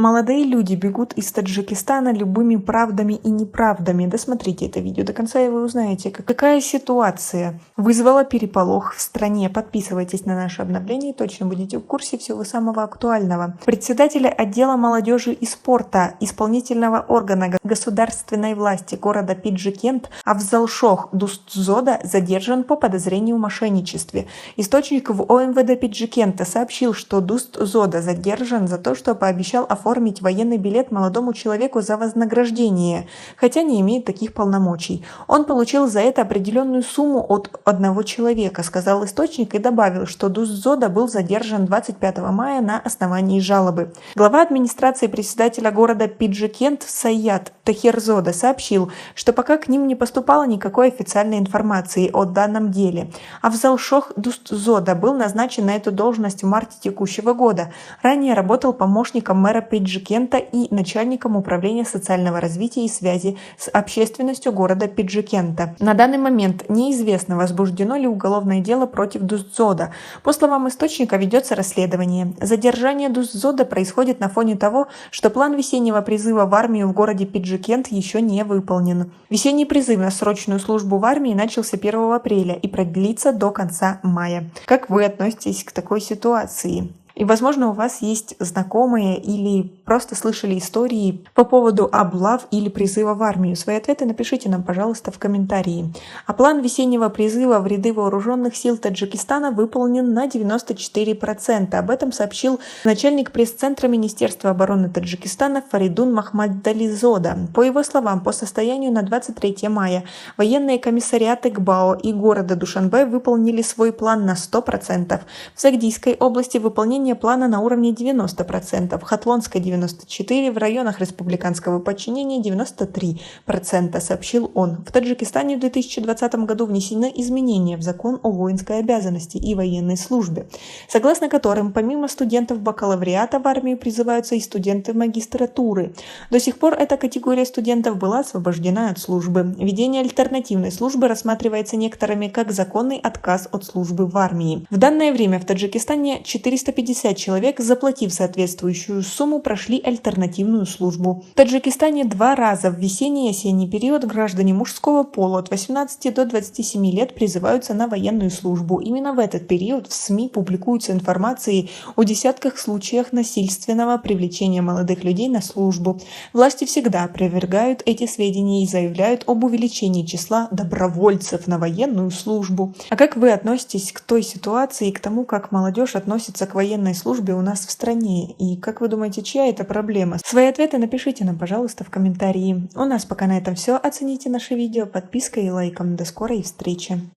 Молодые люди бегут из Таджикистана любыми правдами и неправдами. Досмотрите это видео до конца, и вы узнаете, какая ситуация вызвала переполох в стране. Подписывайтесь на наши обновления и точно будете в курсе всего самого актуального. Председателя отдела молодежи и спорта исполнительного органа государственной власти города Пиджикент Афзалшох Дустзода задержан по подозрению в мошенничестве. Источник в ОМВД Пиджикента сообщил, что Дустзода задержан за то, что пообещал оформить военный билет молодому человеку за вознаграждение, хотя не имеет таких полномочий. Он получил за это определенную сумму от одного человека, сказал источник и добавил, что Дустзода был задержан 25 мая на основании жалобы. Глава администрации председателя города Пиджикент Саят Тахирзода сообщил, что пока к ним не поступало никакой официальной информации о данном деле. Афзалшох Дустзода был назначен на эту должность в марте текущего года. Ранее работал помощником мэра Пиджикента и начальником управления социального развития и связи с общественностью города Пиджикента. На данный момент неизвестно, возбуждено ли уголовное дело против Дустзода. По словам источника, ведется расследование. Задержание Дустзода происходит на фоне того, что план весеннего призыва в армию в городе Пиджикент еще не выполнен. Весенний призыв на срочную службу в армии начался 1 апреля и продлится до конца мая. Как вы относитесь к такой ситуации? И, возможно, у вас есть знакомые или просто слышали истории по поводу облав или призыва в армию. Свои ответы напишите нам, пожалуйста, в комментарии. А план весеннего призыва в ряды вооруженных сил Таджикистана выполнен на 94%. Об этом сообщил начальник пресс-центра Министерства обороны Таджикистана Фаридун Махмадализода. По его словам, по состоянию на 23 мая военные комиссариаты ГБАО и города Душанбе выполнили свой план на 100%. В Сагдийской области выполнение плана на уровне 90%, в Хатлонской 94%, в районах республиканского подчинения 93%, сообщил он. В Таджикистане в 2020 году внесены изменения в закон о воинской обязанности и военной службе, согласно которым помимо студентов бакалавриата в армию призываются и студенты магистратуры. До сих пор эта категория студентов была освобождена от службы. Введение альтернативной службы рассматривается некоторыми как законный отказ от службы в армии. В данное время в Таджикистане 450 человек, заплатив соответствующую сумму, прошли альтернативную службу. В Таджикистане 2 раза в весенний и осенний период граждане мужского пола от 18 до 27 лет призываются на военную службу. Именно в этот период в СМИ публикуются информации о десятках случаях насильственного привлечения молодых людей на службу. Власти всегда опровергают эти сведения и заявляют об увеличении числа добровольцев на военную службу. А как вы относитесь к той ситуации и к тому, как молодежь относится к военной службе у нас в стране? И как вы думаете, чья это проблема? Свои ответы напишите нам, пожалуйста, в комментарии. У нас пока на этом все. Оцените наше видео подпиской и лайком. До скорой встречи!